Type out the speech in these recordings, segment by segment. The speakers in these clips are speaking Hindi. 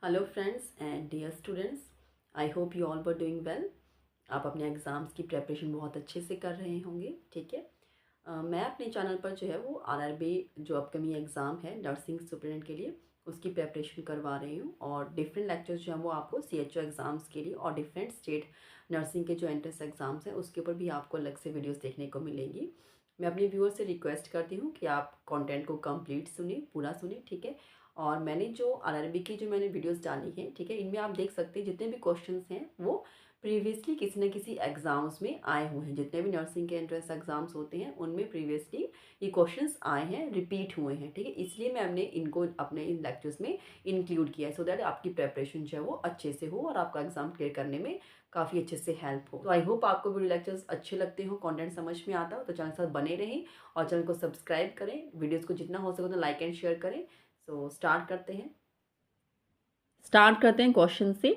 Hello friends and dear students, I hope you all were doing well. आप अपने एग्ज़ाम्स की प्रिपरेशन बहुत अच्छे से कर रहे होंगे, ठीक है। मैं अपने चैनल पर जो है वो आरआरबी जो अपकमिंग एग्ज़ाम है नर्सिंग सुपरिटेंडेंट के लिए उसकी प्रिपरेशन करवा रही हूँ और डिफरेंट लेक्चर्स जो हैं वो आपको सीएचओ एग्ज़ाम्स के लिए और डिफरेंट स्टेट नर्सिंग के जो एंट्रेंस एग्ज़ाम्स हैं उसके ऊपर भी आपको अलग से वीडियोस देखने को मिलेंगी। मैं अपने व्यूअर से रिक्वेस्ट करती हूँ कि आप कंटेंट को कंप्लीट सुनिए, पूरा सुनिए, ठीक है। और मैंने जो आरआरबी की जो मैंने वीडियोस डाली हैं, ठीक है, इनमें आप देख सकते हैं जितने भी क्वेश्चंस हैं वो प्रीवियसली किसी न किसी एग्ज़ाम्स में आए हुए हैं। जितने भी नर्सिंग के एंट्रेंस एग्ज़ाम्स होते हैं उनमें प्रीवियसली ये क्वेश्चंस आए हैं, रिपीट हुए हैं, ठीक है। इसलिए मैंने इनको अपने इन लेक्चर्स में इंक्लूड किया है सो दैट आपकी प्रेपरेशन जो है वो अच्छे से हो और आपका एग्ज़ाम क्लियर करने में काफ़ी अच्छे से हेल्प हो। तो आई होप आपको वीडियो लेक्चर्स अच्छे लगते हो, कंटेंट समझ में आता हो, तो चैनल के साथ बने रहें और चैनल को सब्सक्राइब करें। वीडियोज़ को जितना हो सके तो लाइक एंड शेयर करें। सो स्टार्ट करते हैं क्वेश्चन से।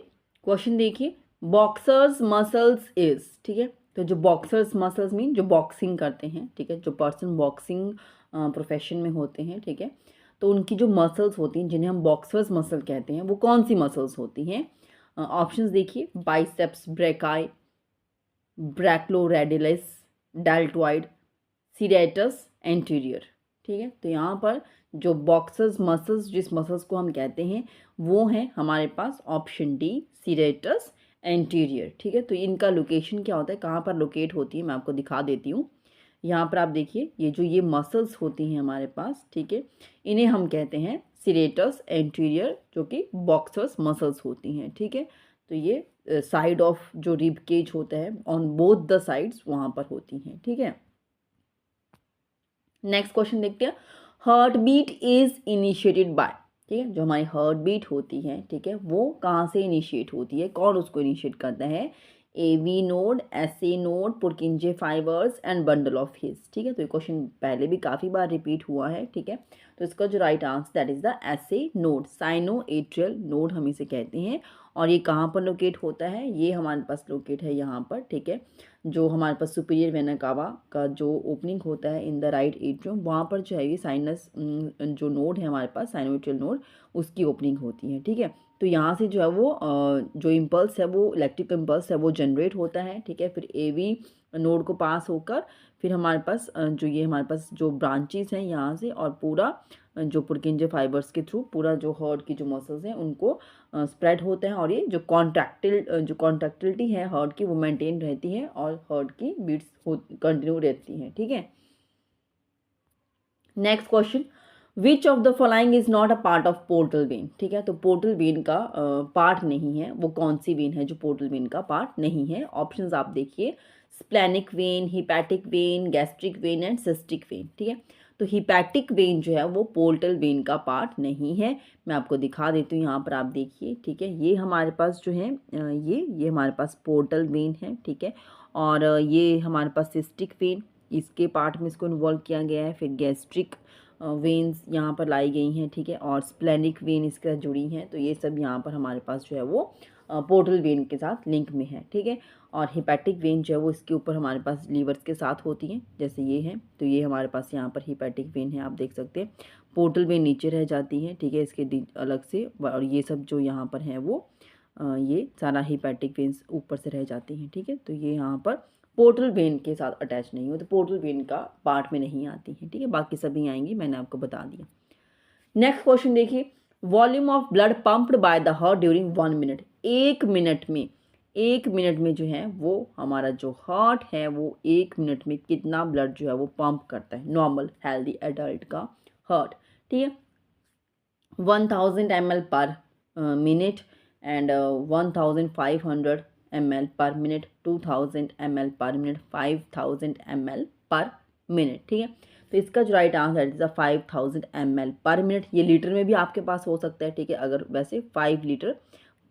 क्वेश्चन देखिए, बॉक्सर्स मसल्स इज, ठीक है। तो जो बॉक्सर्स मसल्स मीन जो बॉक्सिंग करते हैं, ठीक है, जो पर्सन बॉक्सिंग प्रोफेशन में होते हैं, ठीक है, तो उनकी जो मसल्स होती हैं जिन्हें हम बॉक्सर्स मसल कहते हैं वो कौन सी मसल्स होती हैं। ऑप्शंस देखिए, biceps brachii, brachioradialis, deltoid, serratus anterior, ठीक है। तो यहाँ पर जो बॉक्सर्स मसल्स जिस मसल्स को हम कहते हैं वो हैं हमारे पास ऑप्शन डी सीरेटस एंटीरियर, ठीक है। तो इनका लोकेशन क्या होता है, कहाँ पर लोकेट होती है, मैं आपको दिखा देती हूँ। यहाँ पर आप देखिए, ये मसल्स होती हैं हमारे पास, ठीक है, इन्हें हम कहते हैं सीरेटस एंटीरियर, जो कि बॉक्सर्स मसल्स होती हैं, ठीक है। तो ये साइड ऑफ जो रिब केज होता है ऑन बोथ द साइड्स वहाँ पर होती हैं, ठीक है। नेक्स्ट क्वेश्चन देखते हैं, heart beat is initiated by, ठीक है, जो हमारी हार्ट बीट होती है, ठीक है, वो कहाँ से इनिशिएट होती है, कौन उसको इनिशिएट करता है, AV node, SA node, Purkinje fibres and bundle of His, ठीक है। तो ये क्वेश्चन पहले भी काफ़ी बार रिपीट हुआ है, ठीक है। तो इसका जो right answer that is the SA node, cyano atrial node हम इसे कहते हैं। और ये कहाँ पर लोकेट होता है, ये हमारे पास लोकेट है यहाँ पर, ठीक है। जो हमारे पास सुपीरियर वेना कावा का जो ओपनिंग होता है इन द राइट एट्रियम, वहाँ पर जो है ये साइनस जो नोड है हमारे पास साइनोट्रियल नोड, उसकी ओपनिंग होती है, ठीक है। तो यहाँ से जो है वो जो इम्पल्स है वो इलेक्ट्रिक इम्पल्स है वो जनरेट होता है, ठीक है। फिर एवी नोड को पास होकर फिर हमारे पास हमारे पास जो ब्रांचेस हैं यहाँ से और पूरा जो पुरकिंजे फाइबर्स के थ्रू पूरा जो हार्ट की जो मसल्स हैं उनको स्प्रेड होते हैं और ये जो कॉन्ट्रैक्टिलिटी है हार्ट की वो मेंटेन रहती है और हार्ट की बीट्स कंटिन्यू रहती हैं, ठीक है। Next question, which of the following is not a part of portal vein, ठीक है। तो पोर्टल वेन का पार्ट नहीं है, वो कौन सी वेन है जो पोर्टल वेन का पार्ट नहीं है। ऑप्शंस आप देखिए, splenic when, hepatic vein, gastric when and cystic when, ठीक है। तो हिपैटिक वेन जो है वो पोर्टल वेन का पार्ट नहीं है। मैं आपको दिखा देती हूँ, यहाँ पर आप देखिए, ठीक है। ये हमारे पास जो है ये हमारे पास पोर्टल वेन है, ठीक है। और ये हमारे पास सिस्टिक वेन, इसके पार्ट में इसको इन्वॉल्व किया गया है। फिर गैस्ट्रिक वेन्स यहाँ पर लाई गई हैं, ठीक है, और स्प्लेनिक वेन इसके साथ जुड़ी हैं। तो ये सब यहाँ पर हमारे पास जो है वो पोर्टल वेन के साथ लिंक में है, ठीक है। और हिपैटिक वेन जो है वो इसके ऊपर हमारे पास लीवर्स के साथ होती हैं, जैसे ये है। तो ये हमारे पास यहाँ पर हिपैटिक वेन है, आप देख सकते हैं। पोर्टल वेन नीचे रह जाती है, ठीक है, इसके अलग से। और ये सब जो यहाँ पर है वो ये सारा हिपैटिक वेन्स ऊपर से रह जाती हैं, ठीक है। तो ये यहाँ पर पोर्टल वेन के साथ अटैच नहीं हो, तो पोर्टल वेन का पार्ट में नहीं आती है, ठीक है। बाकी सभी आएंगी, मैंने आपको बता दिया। नेक्स्ट क्वेश्चन देखिए, volume of blood pumped by the heart during 1 minute, 1 minute में जो है वो हमारा जो हार्ट है वो 1 मिनट में कितना ब्लड जो है वो पंप करता है, नॉर्मल हेल्दी एडल्ट का हार्ट, ठीक है। 1000 ml पर मिनट एंड 1500 ml पर मिनट, 2000 ml पर मिनट, 5000 ml पर मिनट, ठीक है। तो इसका जो राइट आंसर है 5000 ml पर मिनट। ये लीटर में भी आपके पास हो सकता है, ठीक है। अगर वैसे 5 लीटर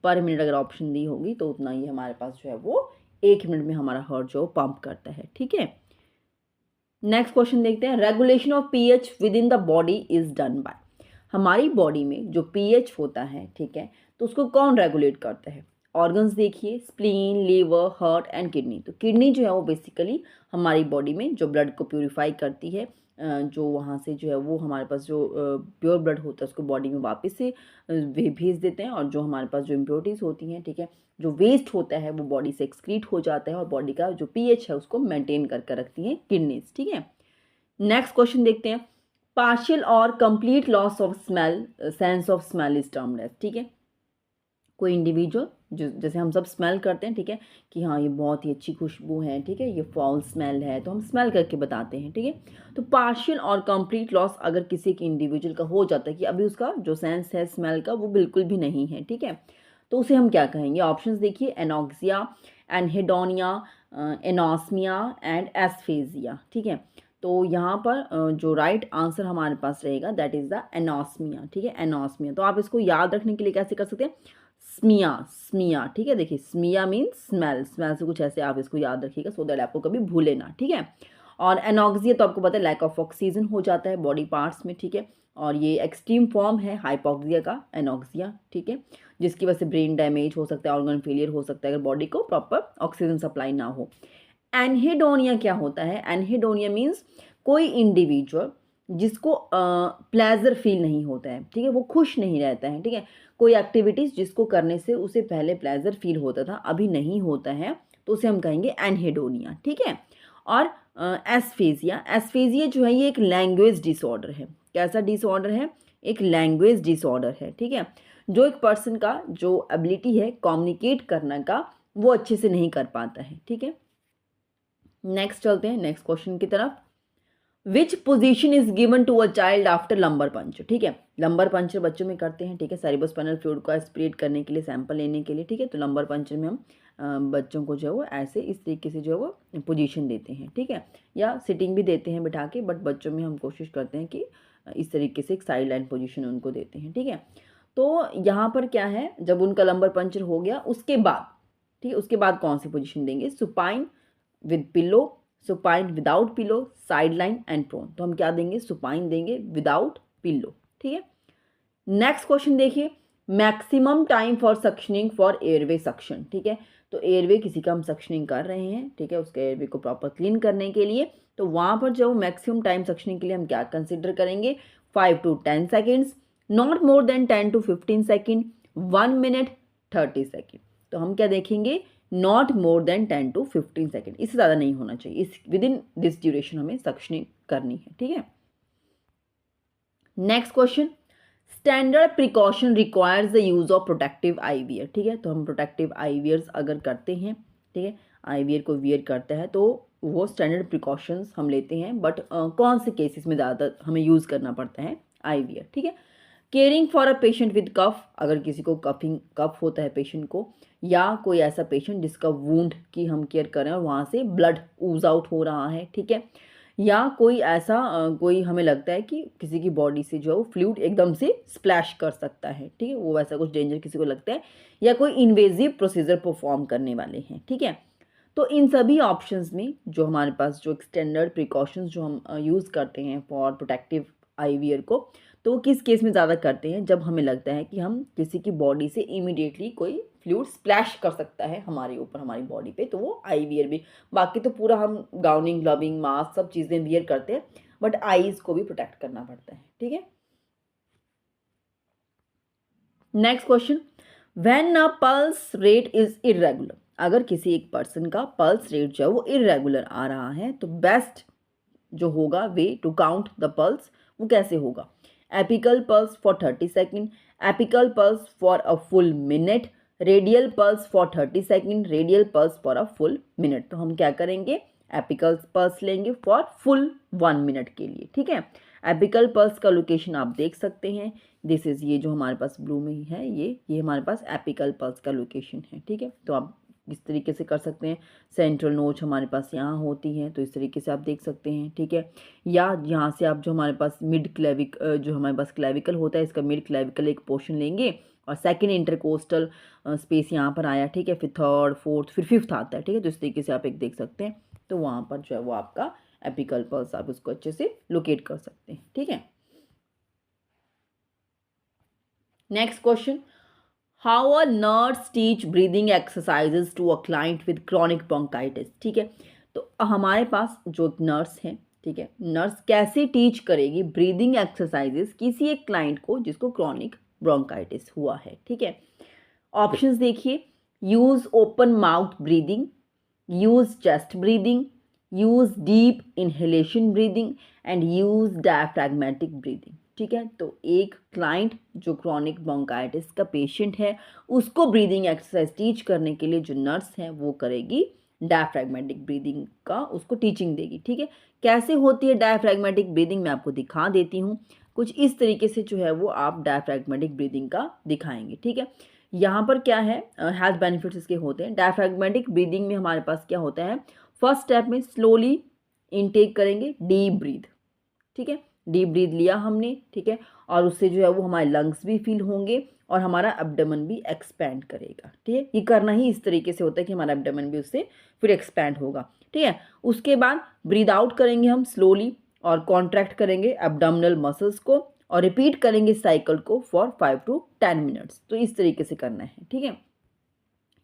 पर मिनट अगर ऑप्शन दी होगी तो उतना ही हमारे पास जो है वो 1 मिनट में हमारा हार्ट जो पंप करता है, ठीक है। नेक्स्ट क्वेश्चन देखते हैं, regulation of pH with in the body is done by, हमारी बॉडी में जो पीएच होता है, ठीक है, तो उसको कौन रेगुलेट करता है। ऑर्गन्स देखिए, spleen, liver, heart and kidney. तो किडनी जो है वो बेसिकली हमारी बॉडी में जो ब्लड को प्यूरिफाई करती है जो वहाँ से जो है वो हमारे पास जो प्योर ब्लड होता है उसको बॉडी में वापस से वे भेज देते हैं, और जो हमारे पास जो इम्प्योरिटीज़ होती हैं, ठीक है, जो वेस्ट होता है वो बॉडी से एक्सक्रीट हो जाता है, और बॉडी का जो पीएच है उसको मेंटेन करके रखती हैं किडनीज, ठीक है। नेक्स्ट क्वेश्चन देखते हैं। पार्शियल और complete loss of smell, sense of smell is termed as, ठीक है। कोई इंडिविजुअल जो जैसे हम सब स्मेल करते हैं, ठीक है, कि हाँ ये बहुत ही अच्छी खुशबू है, ठीक है, ये फाउल स्मेल है, तो हम स्मेल करके बताते हैं, ठीक है। तो पार्शियल और कंप्लीट लॉस अगर किसी के इंडिविजुअल का हो जाता है कि अभी उसका जो सेंस है स्मेल का वो बिल्कुल भी नहीं है, ठीक है, तो उसे हम क्या कहेंगे? ऑप्शंस देखिए, एनॉक्सिया, एनहेडोनिया, एनोस्मिया एंड एस्फेजिया, ठीक है। तो यहाँ पर जो राइट आंसर हमारे पास रहेगा दैट इज़ द एनोस्मिया, ठीक है, एनोस्मिया। तो आप इसको याद रखने के लिए कैसे कर सकते हैं? स्मिया, स्मिया, ठीक है। देखिए स्मिया मीन्स स्मेल, स्मेल से कुछ ऐसे आप इसको याद रखिएगा सो दैट आपको कभी भूले ना, ठीक है। और एनॉक्सिया तो आपको पता है लैक ऑफ ऑक्सीजन हो जाता है बॉडी पार्ट्स में, ठीक है, और ये एक्सट्रीम फॉर्म है हाइपोक्सिया का, एनॉक्सिया, ठीक है, जिसकी वजह से ब्रेन डैमेज हो सकता है, ऑर्गन फेलियर हो सकता है अगर बॉडी को प्रॉपर ऑक्सीजन सप्लाई ना हो। एनहेडोनिया क्या होता है? एनहेडोनिया मीन्स कोई इंडिविजुअल जिसको प्लेजर फील नहीं होता है, ठीक है, वो खुश नहीं रहता है, ठीक है, कोई एक्टिविटीज़ जिसको करने से उसे पहले प्लेजर फील होता था अभी नहीं होता है, तो उसे हम कहेंगे एनहेडोनिया, ठीक है। और एस्फेजिया, एस्फेजिया जो है ये एक लैंग्वेज डिसऑर्डर है। कैसा डिसऑर्डर है? एक लैंग्वेज डिसऑर्डर है, ठीक है, जो एक पर्सन का जो एबिलिटी है कम्युनिकेट करने का वो अच्छे से नहीं कर पाता है, ठीक है। नेक्स्ट चलते हैं नेक्स्ट क्वेश्चन की तरफ। Which position is given to a child after lumbar puncture, ठीक है, लंबर पंचर बच्चों में करते हैं, ठीक है, सेरेब्रोस्पाइनल फ्लूइड को एस्पिरेट करने के लिए, सैंपल लेने के लिए, ठीक है, तो लंबर पंचर में हम बच्चों को जो है वो ऐसे इस तरीके से जो है वो पोजीशन देते हैं, ठीक है, या सिटिंग भी देते हैं बिठा के, बट बच्चों में हम कोशिश करते हैं कि इस तरीके से एक साइड लाइन पोजीशन उनको देते हैं, ठीक है। तो यहाँ पर क्या है, जब उनका लंबर पंचर हो गया उसके बाद, ठीक है, उसके बाद कौन सी पोजीशन देंगे? Supine with pillow, supine without pillow, side line and prone. तो हम क्या देंगे? सुपाइन देंगे विदाउट पिलो, ठीक है। नेक्स्ट क्वेश्चन देखिए, maximum time for suctioning for airway suction, ठीक है, तो एयरवे किसी का हम सक्शनिंग कर रहे हैं, ठीक है, उसके एयरवे को प्रॉपर क्लीन करने के लिए, तो वहाँ पर जो मैक्सिमम टाइम सक्शनिंग के लिए हम क्या कंसिडर करेंगे? 5 to 10 seconds, not more than 10 to 15 second, 1 minute 30 second. तो हम क्या देखेंगे? Not more than 10 to 15 second, इससे ज़्यादा नहीं होना चाहिए, इस विद इन दिस ड्यूरेशन हमें सक्शनिंग करनी है, ठीक है। Next question, standard precaution requires the use of protective I wear, ठीक है, तो हम प्रोटेक्टिव आई वियर्स अगर करते हैं, ठीक है, आई वियर को वियर करता है तो वो स्टैंडर्ड प्रिकॉशंस हम लेते हैं, बट कौन से केसेस में ज़्यादा हमें यूज़ करना पड़ता है आई वियर, ठीक है। Caring for a patient with cough, अगर किसी को कफ होता है पेशेंट को, या कोई ऐसा पेशेंट जिसका वूंड की हम केयर कर रहे हैं और वहाँ से ब्लड ऊज आउट हो रहा है, ठीक है, या कोई ऐसा कोई हमें लगता है कि किसी की बॉडी से जो है वो फ्लूइड एकदम से स्प्लैश कर सकता है, ठीक है, वो वैसा कुछ डेंजर किसी को लगता है, या कोई इन्वेजिव प्रोसीजर परफॉर्म करने वाले हैं, ठीक है। तो इन सभी ऑप्शंस में जो हमारे पास जो स्टैंडर्ड प्रिकॉशंस जो हम यूज़ करते हैं फॉर प्रोटेक्टिव आईवीआर को, तो वो किस केस में ज़्यादा करते हैं? जब हमें लगता है कि हम किसी की बॉडी से इमीडिएटली कोई फ्लूइड स्प्लैश कर सकता है हमारे ऊपर, हमारी बॉडी पे, तो वो आईवीआर भी। बाकी तो पूरा हम गाउनिंग, ग्लविंग, मास्क सब चीज़ें वियर करते हैं, बट आईज को भी प्रोटेक्ट करना पड़ता है, ठीक है। Next question, when a pulse rate is irregular, अगर किसी एक पर्सन का पल्स रेट जो है वो इरेगुलर आ रहा है, तो बेस्ट जो होगा way to count the pulse वो कैसे होगा? Apical pulse for 30 second, apical pulse for a full minute, radial pulse for 30 second, radial pulse for a full minute. तो हम क्या करेंगे? एपिकल पल्स लेंगे फॉर फुल 1 मिनट के लिए, ठीक है। एपिकल पल्स का लोकेशन आप देख सकते हैं, दिस इज़, ये जो हमारे पास ब्लू में ही है, ये हमारे पास एपिकल पल्स का लोकेशन है, ठीक है। तो आप इस तरीके से कर सकते हैं, सेंट्रल नोच हमारे पास यहाँ होती है, तो इस तरीके से आप देख सकते हैं, ठीक है। या यहाँ से आप जो हमारे पास मिड क्लेविक जो हमारे पास क्लेविकल होता है, इसका मिड क्लेविकल एक पोर्शन लेंगे, और सेकंड इंटरकोस्टल स्पेस यहाँ पर आया, ठीक है, फिर थर्ड, फोर्थ, फिर फिफ्थ आता है, ठीक है, तो इस तरीके से आप एक देख सकते हैं, तो वहाँ पर जो है वो आपका एपिकल पल्स, आप उसको अच्छे से लोकेट कर सकते हैं, ठीक है। Next question, how a nurse teach breathing exercises to a client with chronic bronchitis, ठीक है। तो हमारे पास जो नर्स हैं, ठीक है, नर्स कैसे टीच करेगी ब्रीदिंग एक्सरसाइजेस किसी एक क्लाइंट को जिसको क्रॉनिक ब्रोंकाइटिस हुआ है, ठीक है। ऑप्शंस देखिए, use open mouth breathing, use chest breathing, use deep inhalation breathing and use diaphragmatic breathing, ठीक है। तो एक क्लाइंट जो क्रॉनिक ब्रोंकाइटिस का पेशेंट है उसको ब्रीदिंग एक्सरसाइज टीच करने के लिए जो नर्स है वो करेगी डायफ्रैग्मेटिक ब्रीदिंग का, उसको टीचिंग देगी, ठीक है। कैसे होती है डायफ्रैग्मेटिक ब्रीदिंग मैं आपको दिखा देती हूँ। कुछ इस तरीके से जो है वो आप डायफ्रैग्मेटिक ब्रीदिंग का दिखाएंगे, ठीक है। यहाँ पर क्या है, हेल्थ बेनिफिट्स इसके होते हैं। डायफ्रैग्मेटिक ब्रीदिंग में हमारे पास क्या होता है, फर्स्ट स्टेप में स्लोली इनटेक करेंगे, डीप ब्रीथ, ठीक है। डीप ब्रीथ लिया हमने, ठीक है, और उससे जो है वो हमारे लंग्स भी फील होंगे और हमारा एब्डोमेन भी एक्सपैंड करेगा, ठीक है। ये करना ही इस तरीके से होता है कि हमारा एब्डोमेन भी उससे फिर एक्सपैंड होगा, ठीक है। उसके बाद ब्रीद आउट करेंगे हम स्लोली और कॉन्ट्रैक्ट करेंगे एब्डोमिनल मसल्स को और रिपीट करेंगे साइकिल को फॉर 5 to 10 मिनट्स। तो इस तरीके से करना है, ठीक है।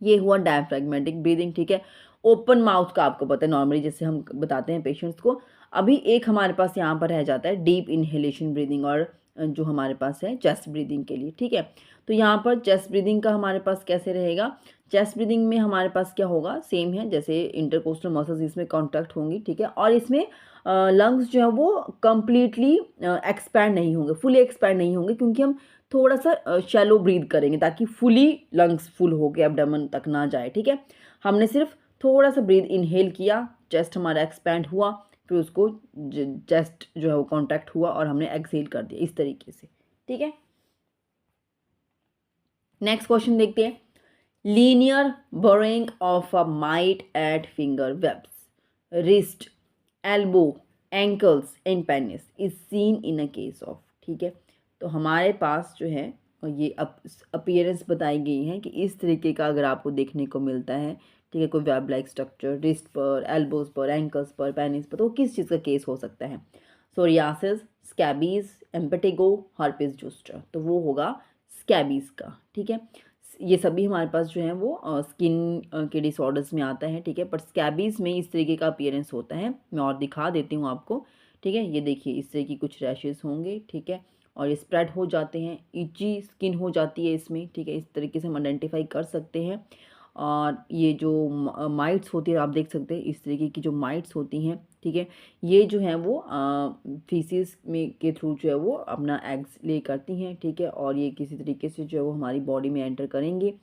ये हुआ डायफ्रैग्मेटिक ब्रीदिंग, ठीक है। ओपन माउथ का आपको पता है नॉर्मली जैसे हम बताते हैं पेशेंट्स को। अभी एक हमारे पास यहाँ पर रह जाता है डीप इनहेलेशन ब्रीदिंग और जो हमारे पास है चेस्ट ब्रीदिंग के लिए, ठीक है। तो यहाँ पर चेस्ट ब्रीदिंग का हमारे पास कैसे रहेगा, चेस्ट ब्रीदिंग में हमारे पास क्या होगा, सेम है जैसे इंटरकोस्टल मसल्स इसमें कॉन्ट्रैक्ट होंगी, ठीक है। और इसमें लंग्स जो है वो कम्प्लीटली एक्सपैंड नहीं होंगे, फुली एक्सपैंड नहीं होंगे, क्योंकि हम थोड़ा सा शैलो ब्रीद करेंगे ताकि फुली लंग्स फुल हो के एब्डोमेन तक ना जाए, ठीक है। हमने सिर्फ थोड़ा सा ब्रीद इनहेल किया, चेस्ट हमारा एक्सपैंड हुआ, फिर उसको चेस्ट जो है वो कॉन्ट्रैक्ट हुआ और हमने एक्सहेल कर दिया इस तरीके से, ठीक है। नेक्स्ट क्वेश्चन देखते हैं, linear burrowing of a mite at finger webs, wrist, elbow, ankles and penis is seen in a case of, ठीक है। तो हमारे पास जो है ये अपीयरेंस बताई गई है कि इस तरीके का अगर आपको देखने को मिलता है, ठीक है, कोई वेब लाइक स्ट्रक्चर रिस्ट पर, एल्बोज पर, एंकल्स पर, पेनिस पर, तो किस चीज़ का केस हो सकता है, सोरियासिस, स्कैबीज, एम्पेटिगो, हर्पिस जोस्टर, तो वो होगा स्कैबीज का, ठीक है। ये सभी हमारे पास जो है वो स्किन के डिसऑर्डर्स में आता है, ठीक है। पर स्कैबीज में इस तरीके का अपीयरेंस होता है, मैं और दिखा देती हूँ आपको, ठीक है। ये देखिए इस तरह की कुछ रैशेस होंगे, ठीक है, और ये स्प्रेड हो जाते हैं, इची स्किन हो जाती है इसमें, ठीक है। इस तरीके से हम आइडेंटिफाई कर सकते हैं। और ये जो माइट्स होती है आप देख सकते हैं, इस तरीके की जो माइट्स होती हैं, ठीक है, ये जो है वो फीसिस में के थ्रू जो है वो अपना एग्स ले करती हैं, ठीक है। और ये किसी तरीके से जो है वो हमारी बॉडी में एंटर करेंगे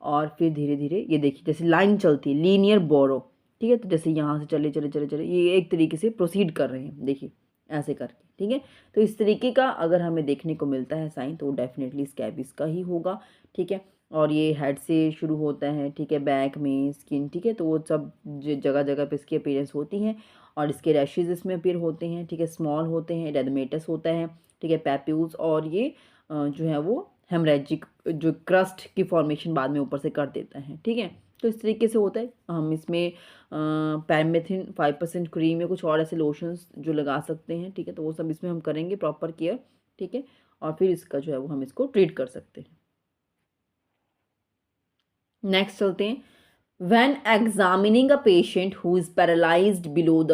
और फिर धीरे धीरे ये देखिए जैसे लाइन चलती है लीनियर बोरो, ठीक है। तो जैसे यहाँ से चले चले चले चले ये एक तरीके से प्रोसीड कर रहे हैं, देखिए ऐसे करके, ठीक है। तो इस तरीके का अगर हमें देखने को मिलता है साइन तो डेफिनेटली स्कैबिस का ही होगा, ठीक है। और ये हेड से शुरू होता है, ठीक है, बैक में स्किन, ठीक है। तो वो सब जगह जगह पे इसकी अपीयरेंस होती हैं और इसके रैशेज इसमें अपीयर होते हैं, ठीक है, स्मॉल होते हैं, एडेमेटस होता है, ठीक है, पैप्यूल्स, और ये जो है वो हेमरेजिक जो क्रस्ट की फॉर्मेशन बाद में ऊपर से कर देता है, ठीक है। तो इस तरीके से होता है। हम इसमें पैरामेथिन 5% क्रीम या कुछ और ऐसे लोशंस जो लगा सकते हैं, ठीक है। तो वो सब इसमें हम करेंगे प्रॉपर केयर, ठीक है, और फिर इसका जो है वो हम इसको ट्रीट कर सकते हैं। नेक्स्ट चलते हैं, when examining a patient who is paralysed below the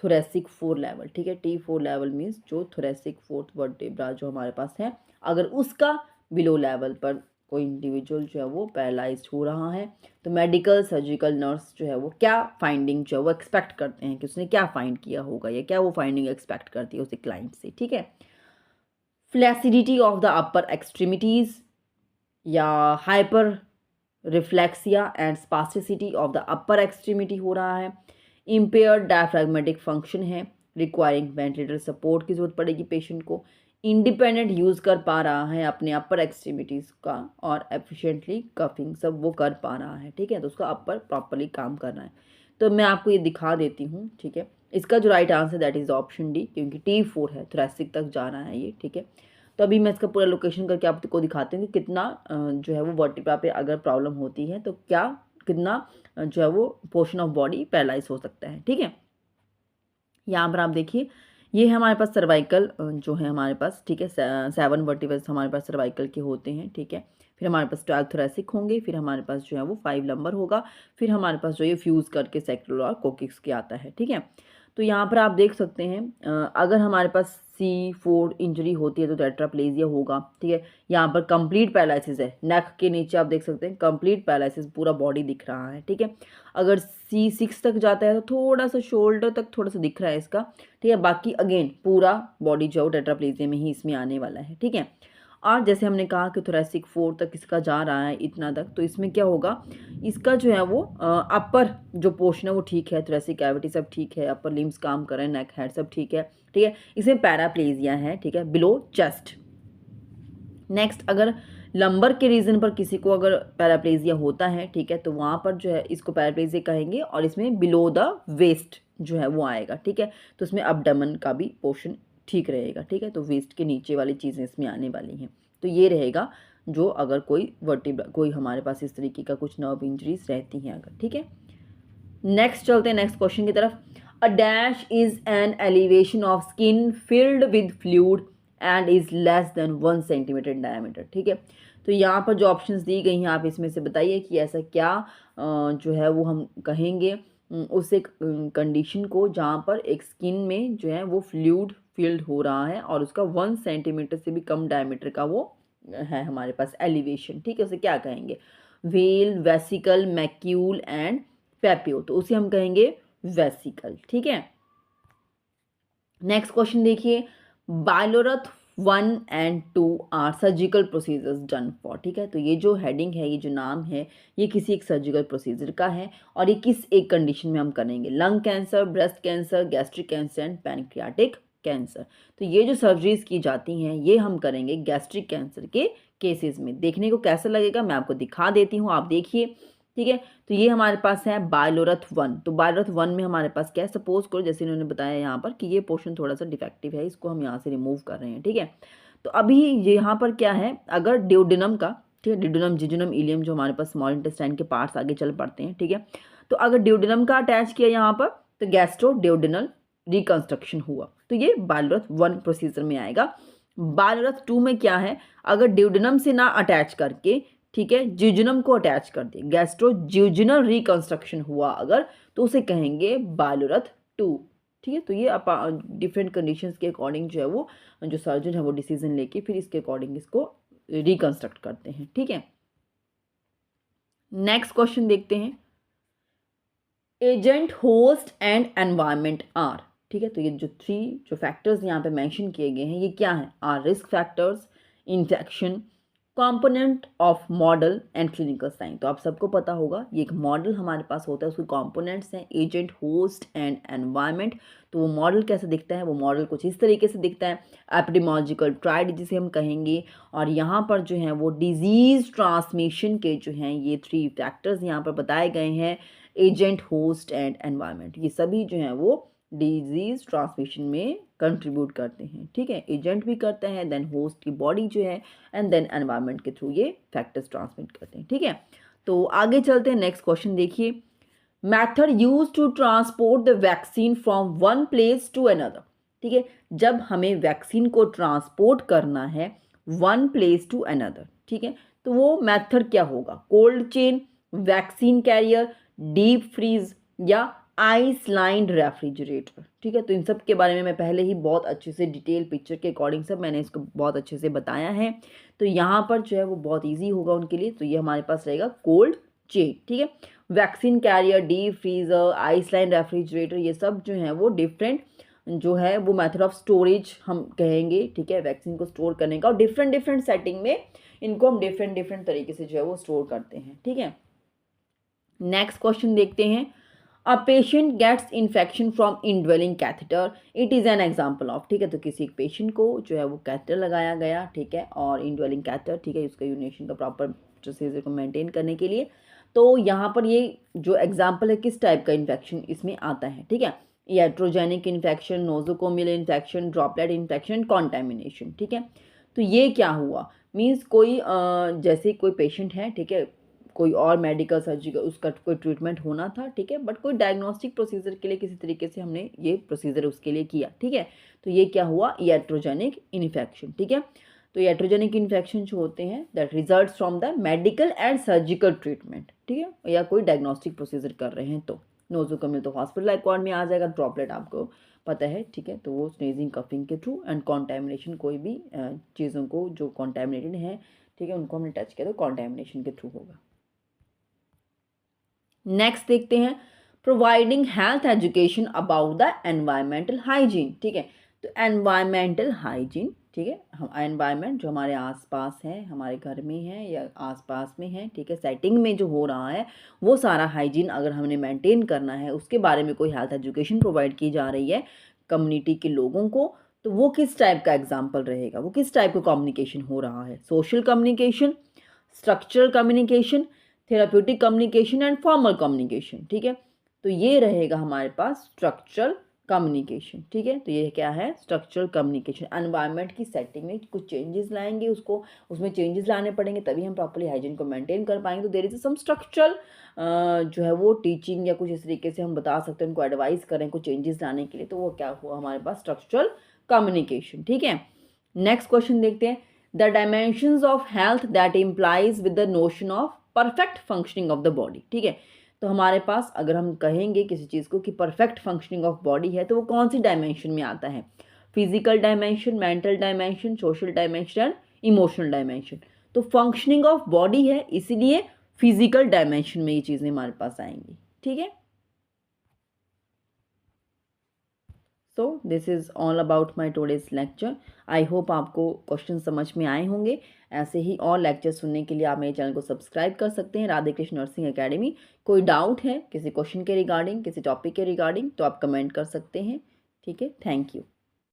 thoracic 4 level, ठीक है, T4 लेवल मीन्स जो थोरेसिक 4th वर्टेब्रा जो हमारे पास है, अगर उसका बिलो लेवल पर कोई इंडिविजुअल जो है वो पैरालाइज्ड हो रहा है तो मेडिकल सर्जिकल नर्स जो है वो क्या फाइंडिंग जो है वो एक्सपेक्ट करते हैं कि उसने क्या फाइंड किया होगा या क्या वो फाइंडिंग एक्सपेक्ट करती है उसे क्लाइंट से, ठीक है। Flaccidity of the upper extremities या hyper reflexia and spasticity of the upper extremity हो रहा है, इम्पेयर्ड डायफ्रैग्मेटिक फंक्शन है, रिक्वायरिंग वेंटिलेटर सपोर्ट की जरूरत पड़ेगी पेशेंट को, इंडिपेंडेंट यूज़ कर पा रहा है अपने अपर एक्सट्रीमिटीज़ का और एफिशिएंटली कफिंग सब वो कर पा रहा है, ठीक है। तो उसका अपर प्रॉपरली काम कर रहा है। तो मैं आपको ये दिखा देती हूँ, ठीक है। इसका जो right answer that is option D, क्योंकि T4 है, थोरेसिक तक जाना है ये, ठीक है। तो अभी मैं इसका पूरा लोकेशन करके आपको दिखाती हूँ कि कितना जो है वो वर्टिब्रा पे अगर प्रॉब्लम होती है तो क्या कितना जो है वो पोर्शन ऑफ बॉडी पैरालाइज हो सकता है, ठीक है। यहाँ पर आप देखिए ये है हमारे पास सर्वाइकल जो है हमारे पास, ठीक है, 7 वर्टिब्रल्स हमारे पास सर्वाइकल के होते हैं, ठीक है। फिर हमारे पास 12 थोरेसिक होंगे, फिर हमारे पास जो है वो 5 लंबर होगा, फिर हमारे पास जो ये फ्यूज़ करके सैक्रल और कोकिक्स के आता है, ठीक है। तो यहाँ पर आप देख सकते हैं अगर हमारे पास C4 इंजरी होती है तो टेट्राप्लेजिया होगा, ठीक है। यहाँ पर कंप्लीट पैरालिसिस है, नेक के नीचे आप देख सकते हैं कंप्लीट पैरालिसिस, पूरा बॉडी दिख रहा है, ठीक है। अगर C6 तक जाता है तो थोड़ा सा शोल्डर तक थोड़ा सा दिख रहा है इसका, ठीक है। बाकी अगेन पूरा बॉडी जो टेट्राप्लेजिया में ही इसमें आने वाला है, ठीक है। और जैसे हमने कहा कि थोरेसिक 4 तक इसका जा रहा है इतना तक, तो इसमें क्या होगा, इसका जो है वो अपर जो पोर्शन है वो ठीक है, थोरेसिक कैविटी सब ठीक है, अपर लिम्स काम कर रहे हैं, नेक हेड सब ठीक है, ठीक है। इसमें पैराप्लेजिया है, ठीक है, बिलो चेस्ट। नेक्स्ट, अगर लंबर के रीजन पर किसी को अगर पैराप्लेजिया होता है, ठीक है, तो वहाँ पर जो है इसको पैराप्लेजिया कहेंगे, और इसमें बिलो द वेस्ट जो है वो आएगा, ठीक है। तो इसमें अबडमन का भी पोर्शन ठीक रहेगा, ठीक है। तो वेस्ट के नीचे वाली चीज़ें इसमें आने वाली हैं। तो ये रहेगा जो अगर कोई हमारे पास इस तरीके का कुछ नर्व इंजरीज रहती हैं अगर, ठीक है। नेक्स्ट चलते हैं नेक्स्ट क्वेश्चन की तरफ। A dash is an elevation of skin filled with fluid and is less than 1 centimetre in diameter, ठीक है। तो यहाँ पर जो ऑप्शंस दी गई हैं आप इसमें से बताइए कि ऐसा क्या जो है वो हम कहेंगे उस एक कंडीशन को जहाँ पर एक स्किन में जो है वो फ्लूइड फिल्ड हो रहा है और उसका 1 सेंटीमीटर से भी कम डायमीटर का वो है हमारे पास एलिवेशन, ठीक है। उसे क्या कहेंगे, वेल, वेसिकल, मैक्यूल एंड पेपियो, तो उसे हम कहेंगे वेसिकल, ठीक है। नेक्स्ट क्वेश्चन देखिए, Billroth 1 and 2 are surgical procedures done for, ठीक है। तो ये जो हेडिंग है, ये जो नाम है, ये किसी एक सर्जिकल प्रोसीजर का है और ये किस एक कंडीशन में हम करेंगे, lung cancer, breast cancer, gastric cancer and pancreatic cancer. तो ये जो सर्जरीज की जाती हैं ये हम करेंगे गैस्ट्रिक कैंसर के केसेस में। देखने को कैसा लगेगा मैं आपको दिखा देती हूँ, आप देखिए, ठीक है। तो ये हमारे पास है बायलोरथ 1। तो बायलोरथ 1 में हमारे पास क्या है, सपोज करो जैसे इन्होंने बताया यहाँ पर कि ये पोर्शन थोड़ा सा डिफेक्टिव है, इसको हम यहाँ से रिमूव कर रहे हैं, ठीक है। तो अभी यहाँ पर क्या है, अगर ड्यूडेनम का, ठीक है, ड्यूडेनम, जिजुनम, इलियम जो हमारे पास स्मॉल इंटेस्टाइन के पार्ट्स आगे चल पड़ते हैं, ठीक है। तो अगर ड्यूडेनम का अटैच किया यहाँ पर तो गैस्ट्रो ड्यूडेनल रिकंस्ट्रक्शन हुआ, तो ये बायलोरथ 1 प्रोसीजर में आएगा। बायलोरथ 2 में क्या है, अगर ड्यूडेनम से ना अटैच करके, ठीक है, जिजुनम को अटैच कर दिए, गैस्ट्रो जिजुनल रिकंस्ट्रक्शन हुआ अगर, तो उसे कहेंगे बायलोरथ 2, ठीक है। तो ये डिफरेंट कंडीशंस के अकॉर्डिंग जो है वो जो सर्जन है वो डिसीजन लेके फिर इसके अकॉर्डिंग इसको रिकंस्ट्रक्ट करते हैं, ठीक है। नेक्स्ट क्वेश्चन देखते हैं, agent, host and environment are, ठीक है। तो ये जो 3 जो फैक्टर्स यहाँ पे मेंशन किए गए हैं ये क्या है, are risk factors, infection, component of model and clinical sign. तो आप सबको पता होगा ये एक मॉडल हमारे पास होता है, उसके कंपोनेंट्स हैं एजेंट, होस्ट एंड एनवायरनमेंट। तो वो मॉडल कैसे दिखता है, वो मॉडल कुछ इस तरीके से दिखता है, एपिडेमोलॉजिकल ट्राइड जिसे हम कहेंगे। और यहाँ पर जो है वो डिजीज ट्रांसमिशन के जो हैं ये 3 फैक्टर्स यहाँ पर बताए गए हैं, एजेंट, होस्ट एंड एनवायरनमेंट। ये सभी जो हैं वो डिजीज ट्रांसमिशन में कंट्रीब्यूट करते हैं, ठीक है। एजेंट भी करते हैं, देन होस्ट की बॉडी जो है, एंड देन एनवायरनमेंट के थ्रू ये फैक्टर्स ट्रांसमिट करते हैं, ठीक है। तो आगे चलते हैं, नेक्स्ट क्वेश्चन देखिए, method use to transport the vaccine from one place to another, ठीक है। जब हमें वैक्सीन को ट्रांसपोर्ट करना है वन प्लेस टू अनदर, ठीक है, तो वो मैथड क्या होगा, cold chain, vaccine carrier, deep freeze या आइस लाइंड रेफ्रिजरेटर, ठीक है। तो इन सब के बारे में मैं पहले ही बहुत अच्छे से डिटेल पिक्चर के अकॉर्डिंग सब मैंने इसको बहुत अच्छे से बताया है। तो यहाँ पर जो है वो बहुत इजी होगा उनके लिए। तो ये हमारे पास रहेगा कोल्ड चेन, ठीक है। Vaccine carrier, deep freezer, ice lined refrigerator, ये सब जो है वो डिफरेंट जो है वो मेथड ऑफ स्टोरेज हम कहेंगे, ठीक है, वैक्सीन को स्टोर करने का। और डिफरेंट डिफरेंट सेटिंग में इनको हम डिफरेंट डिफरेंट तरीके से जो है वो स्टोर करते हैं, ठीक है। नेक्स्ट क्वेश्चन देखते हैं, a patient gets infection from indwelling catheter, it is an example of, ठीक है। तो किसी एक पेशेंट को जो है वो कैथेटर लगाया गया, ठीक है, और इनड्वेलिंग कैथेटर, ठीक है, उसका यूरिनेशन का प्रॉपर प्रोसीजर को मेंटेन करने के लिए। तो यहाँ पर ये जो एग्जाम्पल है किस टाइप का इन्फेक्शन इसमें आता है, ठीक है, iatrogenic infection, nosocomial infection, droplet infection, contamination, ठीक है। तो ये क्या हुआ, मीन्स कोई जैसे कोई पेशेंट है, ठीक है, कोई और मेडिकल सर्जिकल उसका कोई ट्रीटमेंट होना था, ठीक है, बट कोई डायग्नोस्टिक प्रोसीजर के लिए किसी तरीके से हमने ये प्रोसीजर उसके लिए किया, ठीक है। तो ये क्या हुआ, याट्रोजेनिक इन्फेक्शन, ठीक है। तो याट्रोजेनिक इन्फेक्शन जो होते हैं that result from the medical and surgical treatment, ठीक है, या कोई डायग्नोस्टिक प्रोसीजर कर रहे हैं तो। नोज़ोकोमियल तो हॉस्पिटल एक्वायर्ड में आ जाएगा, ड्रॉपलेट आपको पता है, ठीक है। तो वो स्नेजिंग कफिंग के थ्रू, एंड कॉन्टैमिनेशन कोई भी चीज़ों को जो कॉन्टैमिनेटेड है, ठीक है, उनको हमने टच किया तो कॉन्टैमिनेशन के थ्रू होगा। नेक्स्ट देखते हैं, providing health education about the environmental hygiene, ठीक है। तो एनवायरमेंटल हाइजीन, ठीक है, हम एनवायरमेंट जो हमारे आसपास है, हमारे घर में है या आसपास में है, ठीक है, सेटिंग में जो हो रहा है वो सारा हाइजीन अगर हमने मेंटेन करना है, उसके बारे में कोई हेल्थ एजुकेशन प्रोवाइड की जा रही है कम्युनिटी के लोगों को, तो वो किस टाइप का एग्जाम्पल रहेगा, वो किस टाइप का कम्युनिकेशन हो रहा है, social communication, structural communication, therapeutic communication and formal communication, ठीक है। तो ये रहेगा हमारे पास स्ट्रक्चरल कम्युनिकेशन, ठीक है। तो ये क्या है, स्ट्रक्चरल कम्युनिकेशन। एनवायरनमेंट की सेटिंग में कुछ चेंजेस लाएंगे, उसको उसमें चेंजेस लाने पड़ेंगे, तभी हम प्रॉपर्ली हाइजीन को मेंटेन कर पाएंगे। तो देयर इज सम स्ट्रक्चरल जो है वो टीचिंग या कुछ इस तरीके से हम बता सकते हैं, उनको एडवाइस करें कुछ चेंजेस लाने के लिए, तो वो क्या हुआ हमारे पास स्ट्रक्चरल कम्युनिकेशन, ठीक है। नेक्स्ट क्वेश्चन देखते हैं, the dimensions of health that implies with the notion of perfect functioning of the body, ठीक है। तो हमारे पास अगर हम कहेंगे किसी चीज़ को कि परफेक्ट फंक्शनिंग ऑफ बॉडी है, तो वो कौन सी डायमेंशन में आता है, physical dimension, mental dimension, social dimension and emotional dimension. तो फंक्शनिंग ऑफ बॉडी है, इसीलिए फिजिकल डायमेंशन में ये चीज़ें हमारे पास आएंगी, ठीक है। So this is all about my today's lecture. I hope आपको क्वेश्चन समझ में आए होंगे। ऐसे ही और लेक्चर सुनने के लिए आप मेरे चैनल को सब्सक्राइब कर सकते हैं, राधे कृष्ण नर्सिंग एकेडमी। कोई डाउट है किसी क्वेश्चन के रिगार्डिंग, किसी टॉपिक के रिगार्डिंग, तो आप कमेंट कर सकते हैं, ठीक है। Thank you.